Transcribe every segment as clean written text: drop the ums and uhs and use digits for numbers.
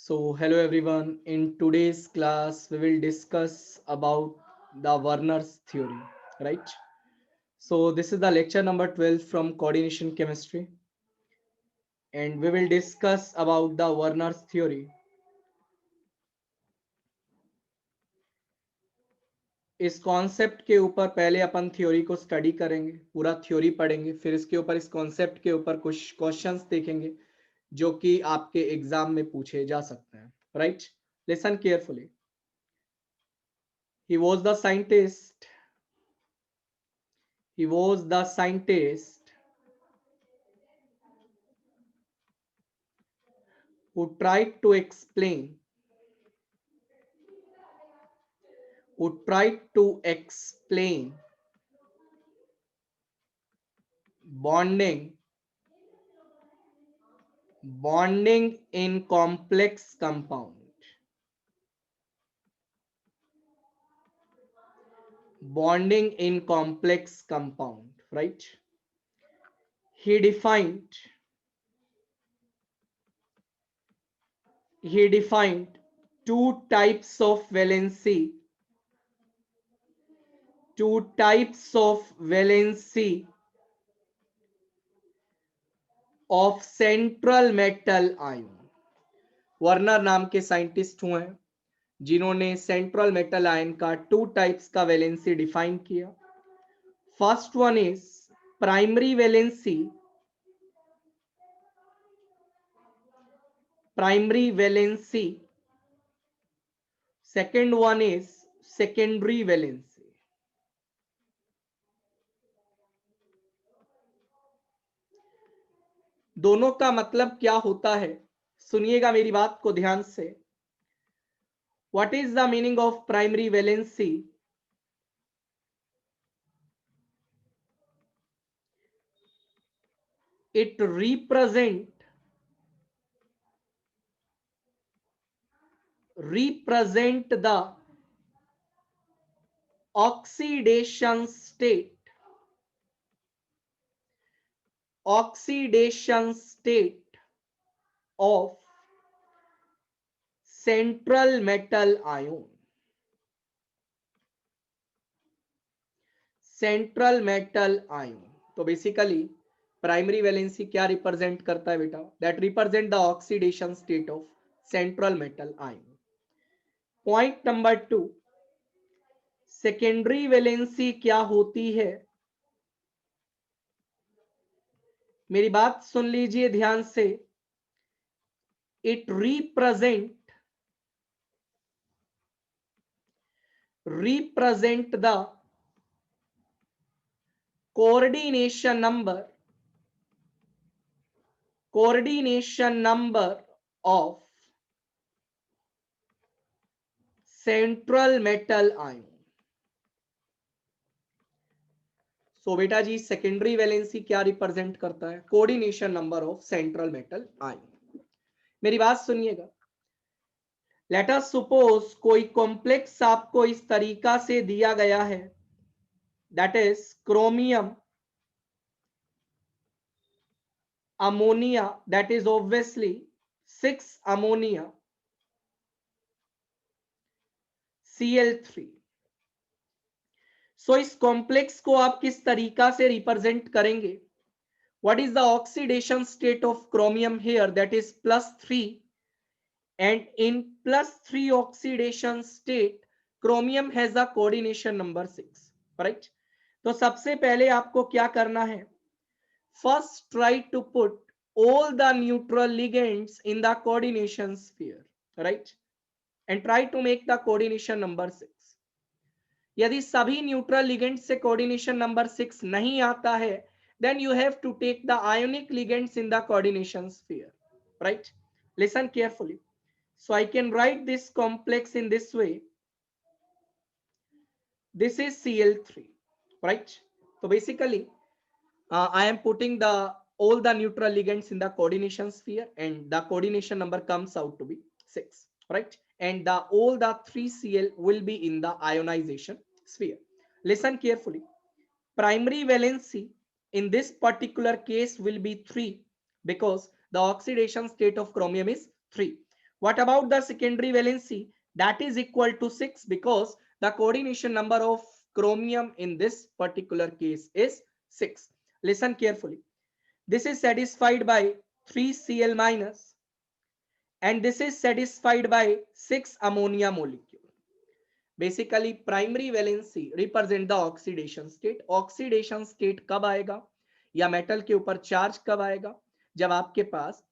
So hello everyone. In today's class, we will discuss about the Werner's theory, right? So this is the lecture number 12 from coordination chemistry, and we will discuss about the Werner's theory. इस concept के ऊपर पहले अपन theory को study करेंगे, पूरा theory पढ़ेंगे, फिर इसके ऊपर इस कॉन्सेप्ट के ऊपर कुछ क्वेश्चंस देखेंगे जो कि आपके एग्जाम में पूछे जा सकते हैं, right? Listen carefully. He was the scientist. He was the scientist who tried to explain bonding in complex compound, right? he defined two types of valency of central metal ion. Werner नाम के scientist हुए हैं जिन्होंने central metal ion का two types का valency define किया. First one is primary valency, second one is secondary valency. दोनों का मतलब क्या होता है, सुनिएगा मेरी बात को ध्यान से. What is the meaning of primary valency? it represent the oxidation state of central metal ion. तो बेसिकली प्राइमरी वैलेंसी क्या रिप्रेजेंट करता है बेटा? That represent the oxidation state of central metal ion. Point number 2, secondary valency क्या होती है? मेरी बात सुन लीजिए ध्यान से. It represent the coordination number of central metal ion. सो बेटा जी सेकेंडरी वैलेंसी क्या रिप्रेजेंट करता है? Coordination number of central metal ion. मेरी बात सुनिएगा. लेट अस सपोज कोई कॉम्प्लेक्स आपको इस तरीका से दिया गया है, that is chromium ammonia, that is obviously 6 ammonia Cl3. सो इस कॉम्प्लेक्स को आप किस तरीका से रिप्रेजेंट करेंगे? What is the oxidation state of chromium here? That is +3, and in +3 oxidation state chromium has a coordination number 6, right? तो सबसे पहले आपको क्या करना है? First try to put all the neutral ligands in the coordination sphere, right? And try to make the coordination number 6. यदि सभी neutral ligand से कोऑर्डिनेशन नंबर 6 नहीं आता है, then you have to take the ionic ligands in the coordination sphere, right? Listen carefully. So I can write this complex in this way. This is Cl3, right? So basically, I am putting all the neutral ligands in the coordination sphere, and the coordination number comes out to be 6, right? And all the 3Cl will be in the ionization sphere. Listen carefully. Primary valency in this particular case will be 3 because the oxidation state of chromium is 3. What about the secondary valency? That is equal to 6 because the coordination number of chromium in this particular case is 6. Listen carefully. This is satisfied by 3Cl minus and this is satisfied by 6 ammonia molecule. Basically primary valency represent the oxidation state. Oxidation state कब आएगा या metal के ऊपर charge कब आएगा? जब आपके पास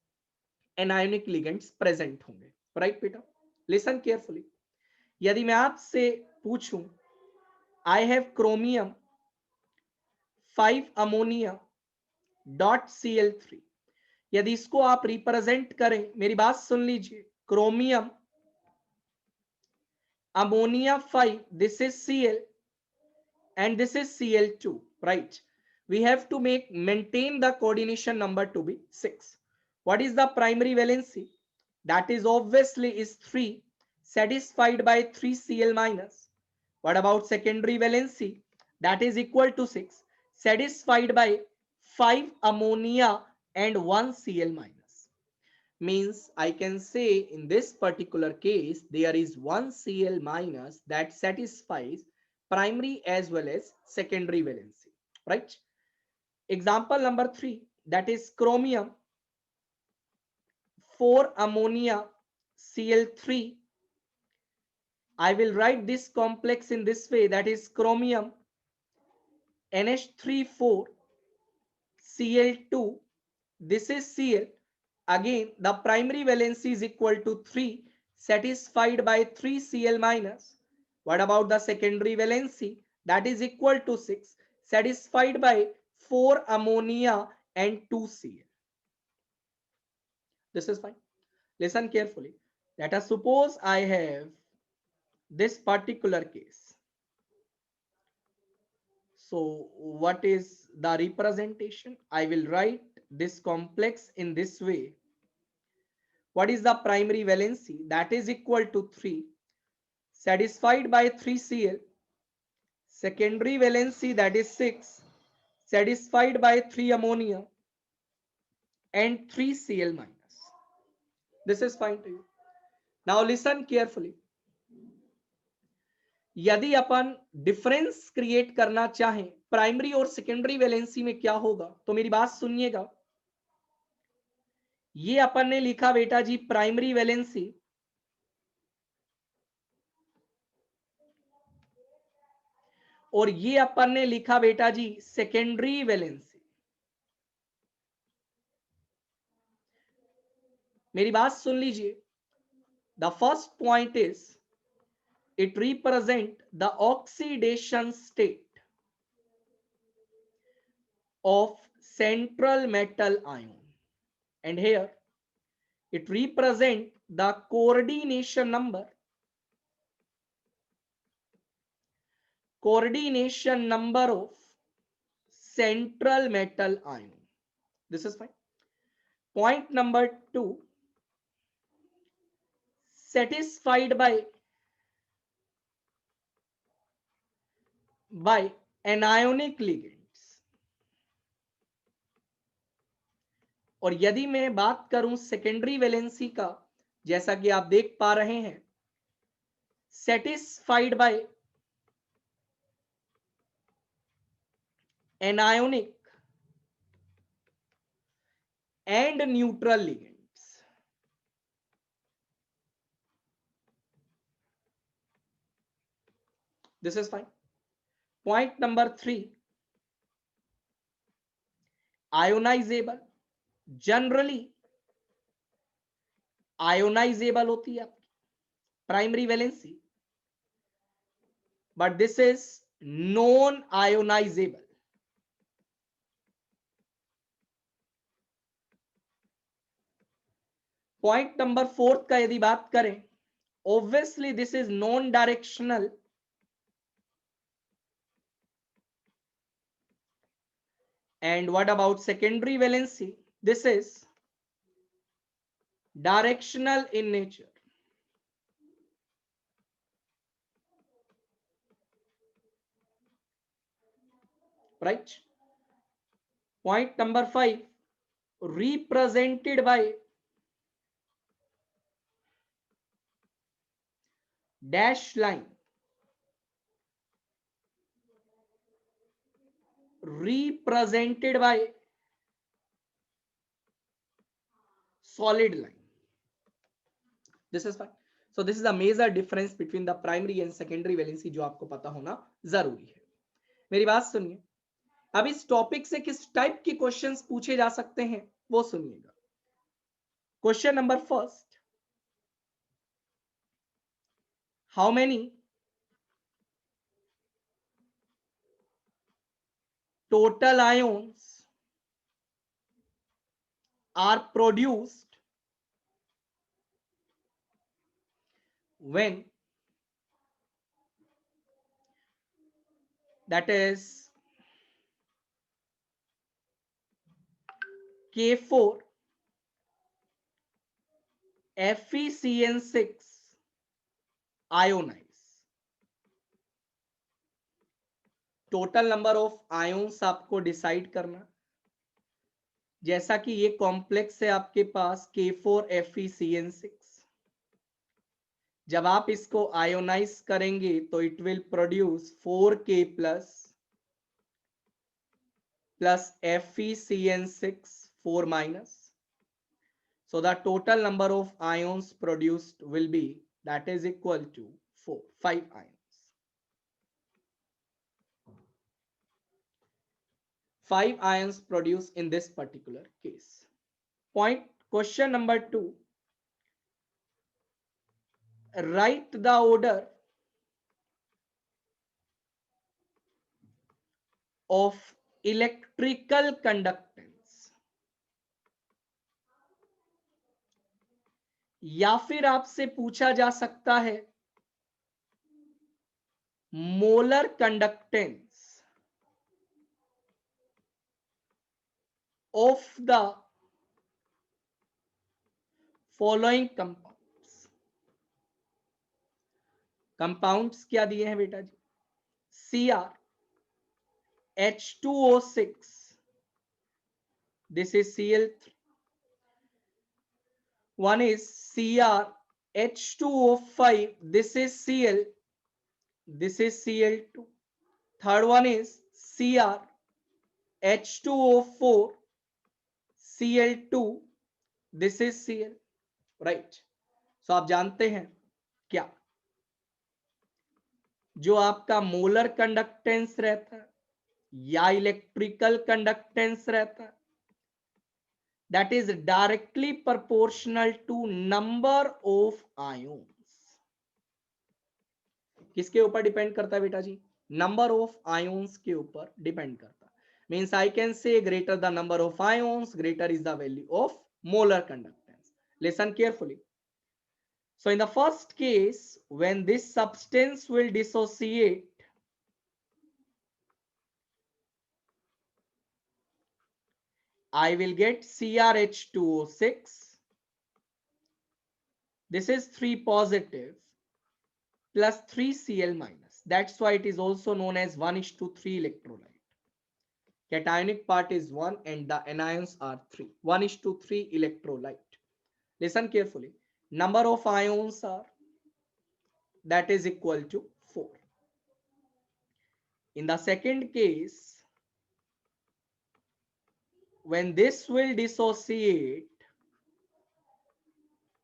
anionic ligands present होंगे. राइट बेटा? Listen carefully. यदि मैं आपसे पूछूं I have chromium 5 ammonia dot Cl3, यदि इसको आप रिप्रेजेंट करें, मेरी बात सुन लीजिए, chromium ammonia 5, this is Cl and this is Cl2, right? We have to maintain the coordination number to be 6. What is the primary valency? That is obviously is 3 satisfied by 3Cl minus. What about secondary valency? That is equal to 6 satisfied by 5 ammonia and 1 Cl minus. Means I can say in this particular case there is 1 Cl minus that satisfies primary as well as secondary valency, right? Example number 3, that is chromium 4 ammonia Cl3. I will write this complex in this way, that is chromium NH34 Cl2, this is Cl. Again, the primary valency is equal to 3 satisfied by 3 Cl minus. What about the secondary valency? That is equal to 6 satisfied by 4 ammonia and 2 Cl. This is fine. Listen carefully. Let us suppose I have this particular case. So what is the representation? I will write this complex in this way. What is the primary valency? That is equal to 3 satisfied by 3 Cl. Secondary valency, that is 6 satisfied by 3 ammonia and 3 Cl minus. This is fine to you. Now listen carefully. यदि अपन difference create करना चाहें primary और secondary valency में क्या होगा, तो मेरी बात सुनिएगा. ये अपन ने लिखा बेटा जी प्राइमरी वैलेंसी और ये अपन ने लिखा बेटा जी सेकेंडरी वैलेंसी. मेरी बात सुन लीजिए. The first point is it represent the oxidation state of central metal ion, and here it represent the coordination number of central metal ion. This is fine. Point number 2, satisfied by anionic ligands. और यदि मैं बात करूं secondary valency का, जैसा कि आप देख पा रहे हैं, satisfied by anionic and neutral ligands. This is fine. Point number 3, ionizable. Generally ionisable होती है आपकी primary valency, but this is non ionisable. Point number 4 का यदि बात करें, obviously this is non directional and what about secondary valency? This is directional in nature. Right? Point number 5, represented by dash line represented by solid line. This is fine. So this is a major difference between the primary and secondary valency जो आपको पता होना जरूरी है. मेरी बात सुनिए. अब इस टॉपिक से किस टाइप के क्वेश्चंस पूछे जा सकते हैं वो सुनिएगा. Question number first, how many total ions are produced when, that is K4 FeCN6 ionize. Total number of ions आपको डिसाइड करना. जैसा कि ये कॉम्प्लेक्स है आपके पास K4 FeCN6, जब आप इसको आयोनाइज करेंगे तो it will produce 4K plus FeCN6 4 minus. So the total number of ions produced will be, that is equal to 5 ions. 5 ions produced in this particular case. Point question number 2. Write the order of electrical conductance. या फिर आपसे पूछा जा सकता है molar conductance of the following compounds. Compounds क्या दिए हैं बेटा जी? Cr H2O6, this is Cl3. One is Cr H2O5, this is Cl, this is Cl2. Third one is Cr H2O4 Cl2, this is Cl, right? So आप जानते हैं क्या, जो आपका मोलर कंडक्टेंस रहता है या इलेक्ट्रिकल कंडक्टेंस रहता है, that is directly proportional to number of ions. किसके ऊपर डिपेंड करता है बेटा जी? नंबर ऑफ आयोन्स के ऊपर डिपेंड करता है. Means I can say greater the number of ions, greater is the value of molar conductance. Listen carefully. So in the first case, when this substance will dissociate, I will get CrH2O6. This is 3 positive plus 3 Cl minus. That's why it is also known as 1:3 electrolyte. Cationic part is 1 and the anions are 3. 1:3 electrolyte. Listen carefully. Number of ions are, that is equal to 4. In the second case, when this will dissociate,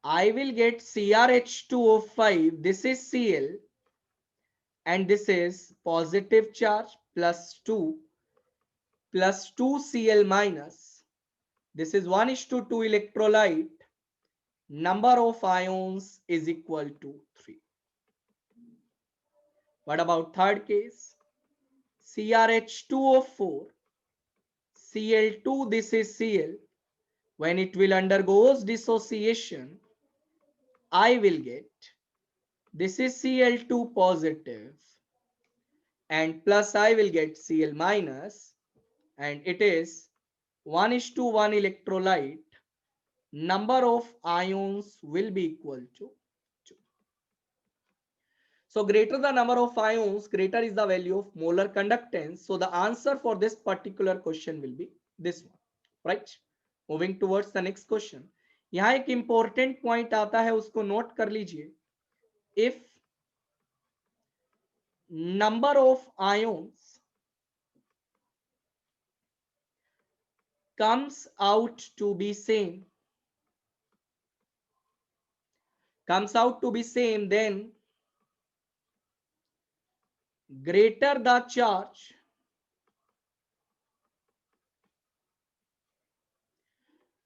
I will get CrH2O5, this is Cl, and this is positive charge plus 2 Cl minus. This is 1:2 electrolyte. Number of ions is equal to 3. What about third case? CrH2O4 Cl2, this is Cl. When it will undergoes dissociation, I will get, this is Cl2 positive and plus I will get Cl minus, and it is 1:1 electrolyte. Number of ions will be equal to 2. So greater the number of ions, greater is the value of molar conductance. So the answer for this particular question will be this one, right? Moving towards the next question. यहाँ एक important point आता है, उसको note कर लीजिए. If number of ions comes out to be same, then greater the charge,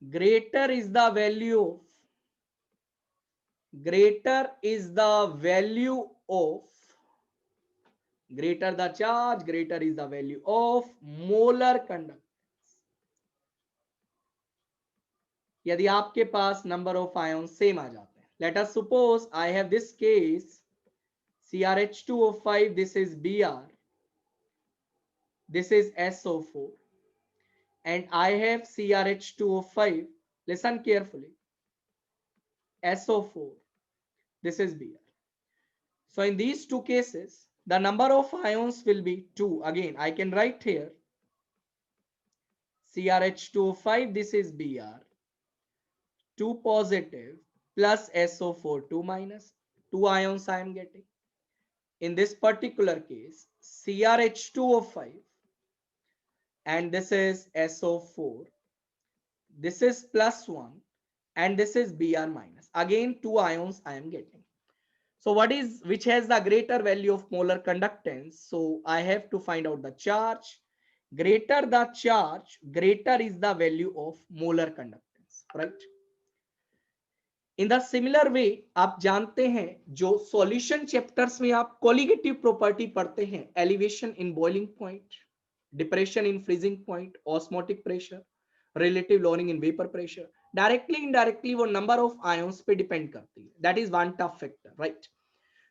greater is the value of, greater is the value of, greater the charge, greater is the value of molar conductance. यदि आपके पास number of ions same आ जाते हैं, let us suppose I have this case CrH2O5, this is Br, this is SO4, and I have CrH2O5, listen carefully, SO4, this is Br. So in these two cases, the number of ions will be 2. Again, I can write here CrH2O5, this is Br, 2 positive plus SO4, 2 minus, 2 ions I am getting. In this particular case, CrH2O5 and this is SO4, this is plus 1 and this is Br minus. Again, 2 ions I am getting. So which has the greater value of molar conductance? So I have to find out the charge. Greater the charge, greater is the value of molar conductance, right? In the similar way आप जानते हैं जो solution chapters में आप colligative property पढ़ते हैं, elevation in boiling point, depression in freezing point, osmotic pressure, relative lowering in vapour pressure, directly indirectly वो number of ions पे डिपेंड करती है, that is one tough factor, right?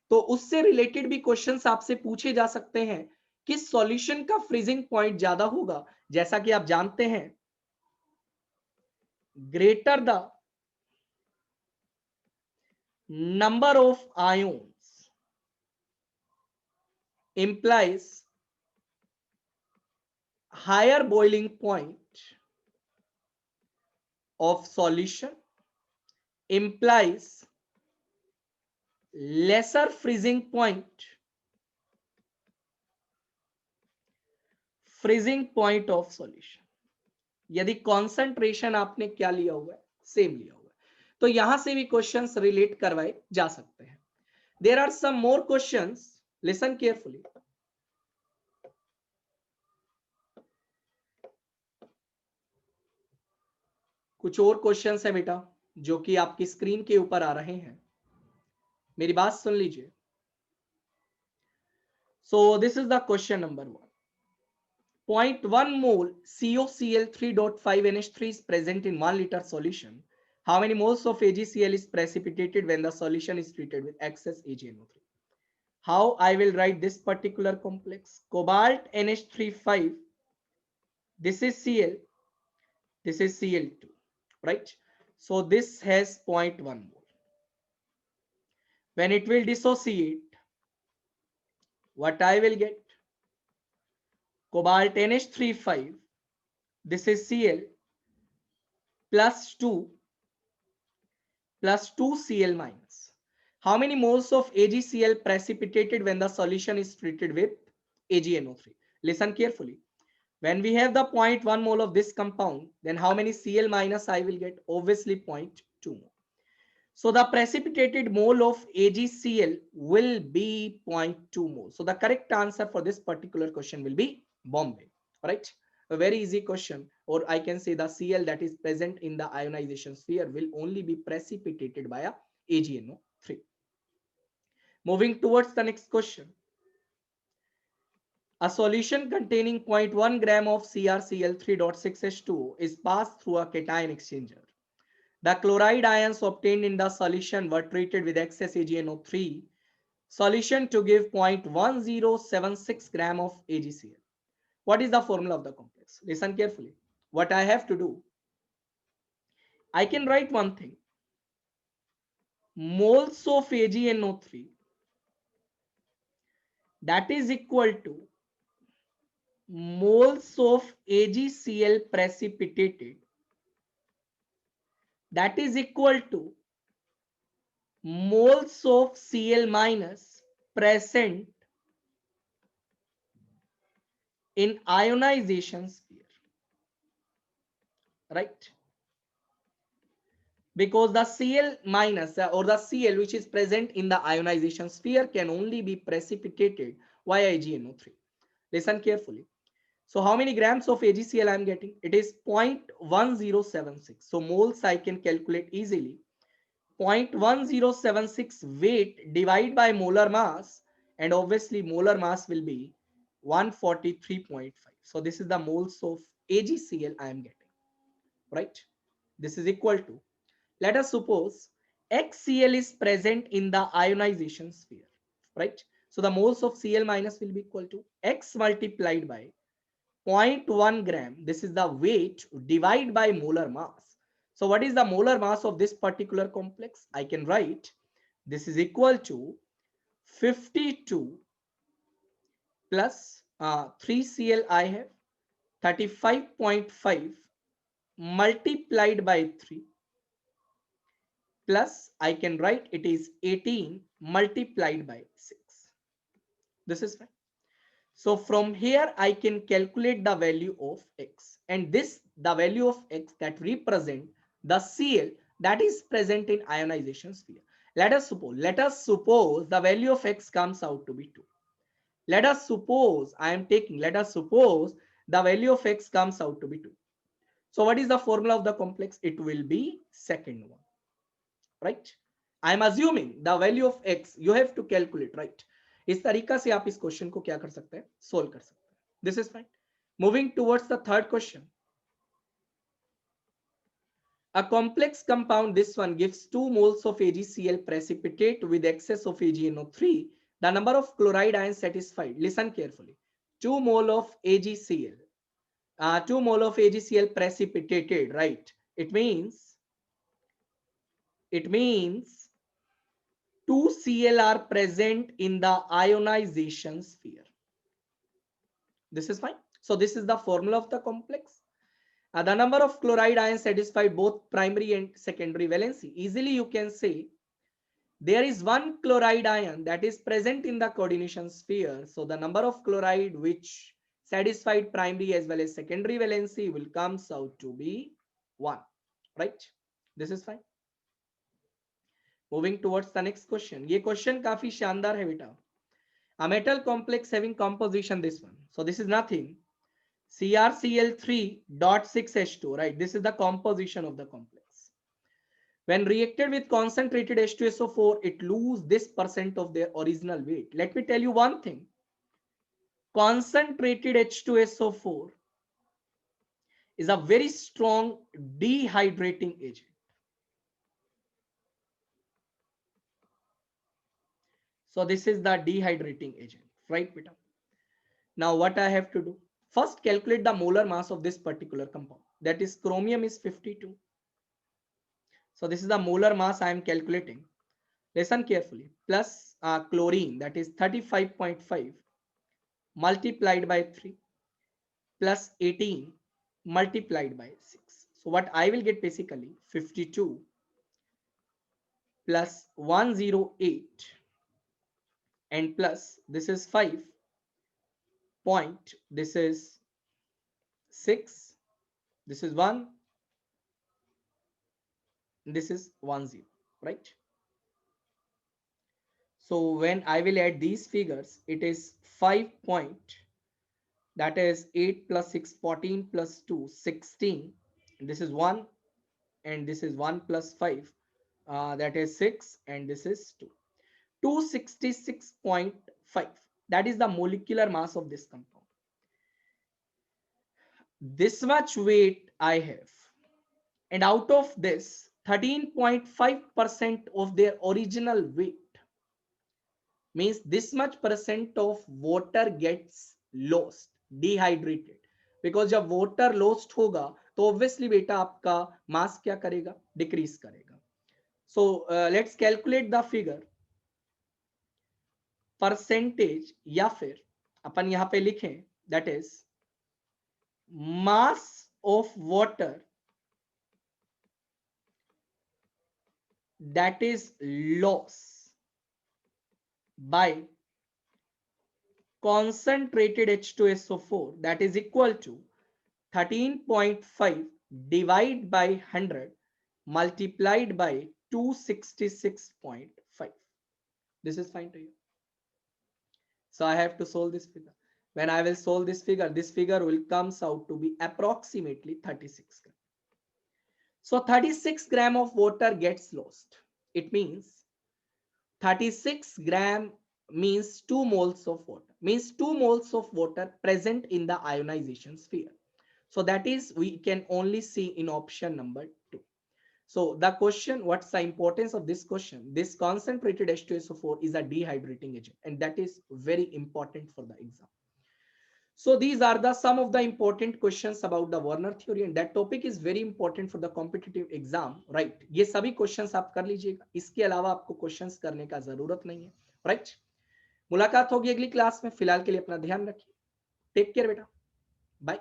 तो उससे रिलेटेड भी क्वेश्चंस आपसे पूछे जा सकते हैं कि सॉल्यूशन का फ्रीजिंग पॉइंट ज्यादा होगा, जैसा कि आप जानते हैं greater the number of ions implies higher boiling point of solution, implies lesser freezing point of solution. यदि concentration आपने क्या लिया हुआ है, सेम लिया हुआ है, तो यहां से भी क्वेश्चंस रिलेट करवाए जा सकते हैं. There are some more questions, listen carefully. कुछ और क्वेश्चंस है बेटा जो कि आपकी स्क्रीन के ऊपर आ रहे हैं, मेरी बात सुन लीजिए. So this is the question number 1. 0.1 mole COCl3.5NH3 is present in 1 liter solution. How many moles of AgCl is precipitated when the solution is treated with excess AgNO3? How I will write this particular complex? Cobalt NH35, this is Cl, this is Cl2, right? So this has 0.1 mole. When it will dissociate, what I will get? Cobalt NH35, this is Cl plus 2 Cl minus. How many moles of AgCl precipitated when the solution is treated with AgNO3? Listen carefully. When we have the 0.1 mole of this compound, then how many Cl minus I will get? Obviously 0.2 mole. So the precipitated mole of AgCl will be 0.2 mole. So the correct answer for this particular question will be Bombay, right? A very easy question, or I can say the Cl that is present in the ionization sphere will only be precipitated by a AgNO3. Moving towards the next question. A solution containing 0.1 gram of CrCl3.6H2O is passed through a cation exchanger. The chloride ions obtained in the solution were treated with excess AgNO3 solution to give 0.1076 gram of AgCl. What is the formula of the complex? Listen carefully. What I have to do, I can write one thing. Moles of AgNO3, that is equal to moles of AgCl precipitated, that is equal to moles of Cl minus present in ionization sphere, right? Because the Cl minus or the Cl which is present in the ionization sphere can only be precipitated via AgNO3. Listen carefully. So how many grams of AgCl I am getting? It is 0.1076. So moles I can calculate easily. 0.1076 weight divided by molar mass, and obviously molar mass will be 143.5. So this is the moles of AgCl I am getting, right? This is equal to, let us suppose HCl is present in the ionization sphere, right? So the moles of Cl minus will be equal to X multiplied by 0.1 gram. This is the weight divided by molar mass. So what is the molar mass of this particular complex? I can write this is equal to 52 plus 3Cl I have 35.5 multiplied by 3 plus I can write it is 18 multiplied by 6. This is fine. So from here I can calculate the value of X, and this the value of X that represent the Cl that is present in ionization sphere. Let us suppose the value of X comes out to be 2. Let us suppose the value of X comes out to be 2. So what is the formula of the complex? It will be second one, right? I am assuming the value of X you have to calculate, right? इस तरीका से आप इस question को क्या कर सकते हैं, सोल्व कर सकते हैं. This is fine. Moving towards the third question. A complex compound, this one, gives 2 moles of AgCl precipitate with excess of AgNO3. The number of chloride ions satisfied. Listen carefully. 2 mole of AgCl. 2 mole of AgCl precipitated, right? It means 2 Cl are present in the ionization sphere. This is fine. So this is the formula of the complex. The number of chloride ions satisfy both primary and secondary valency. Easily you can say there is one chloride ion that is present in the coordination sphere. So the number of chloride which satisfied primary as well as secondary valency will comes out to be 1, right? This is fine. Moving towards the next question. ये question काफी शानदार है बेटा. A metal complex having composition this one. So this is nothing. CrCl3.6H2, right? This is the composition of the complex. When reacted with concentrated H2SO4, it loses this percent of their original weight. Let me tell you one thing. Concentrated H2SO4 is a very strong dehydrating agent. So this is the dehydrating agent, right, beta? Now what I have to do? First, calculate the molar mass of this particular compound. That is, chromium is 52. So this is the molar mass I am calculating. Listen carefully. Plus chlorine, that is 35.5 multiplied by 3 plus 18 multiplied by 6. So what I will get basically 52 plus 108 and plus this is 5 point, this is 6, this is 1, this is 10, right? So when I will add these figures, it is 5 point, that is 8 plus 6, 14 plus 2, 16. This is 1 and this is 1 plus 5, that is 6, and this is 2. 266.5. That is the molecular mass of this compound. This much weight I have. And out of this, 13.5% of their original weight means this much percent of water gets lost, dehydrated. Because जब water lost होगा तो obviously बेटा आपका mass क्या करेगा, decrease करेगा. So let's calculate the figure. Percentage या फिर अपन यहाँ पे लिखें, that is mass of water that is lost by concentrated H2SO4, that is equal to 13.5 divided by 100 multiplied by 266.5. This is fine to you. So I have to solve this figure. When I will solve this figure will comes out to be approximately 36 gram. So 36 gram of water gets lost. It means 36 gram means 2 moles of water, means 2 moles of water present in the ionization sphere. So that is, we can only see in option number 2. So the question, what's the importance of this question? This concentrated H2SO4 is a dehydrating agent, and that is very important for the exam. So these are the some of the important questions about the Werner theory, and that topic is very important for the competitive exam, right? ये सभी questions आप कर लीजिएगा, इसके अलावा आपको questions करने का जरूरत नहीं है, right? मुलाकात होगी अगली क्लास में, फिलहाल के लिए अपना ध्यान रखिए, टेक केयर बेटा, बाय।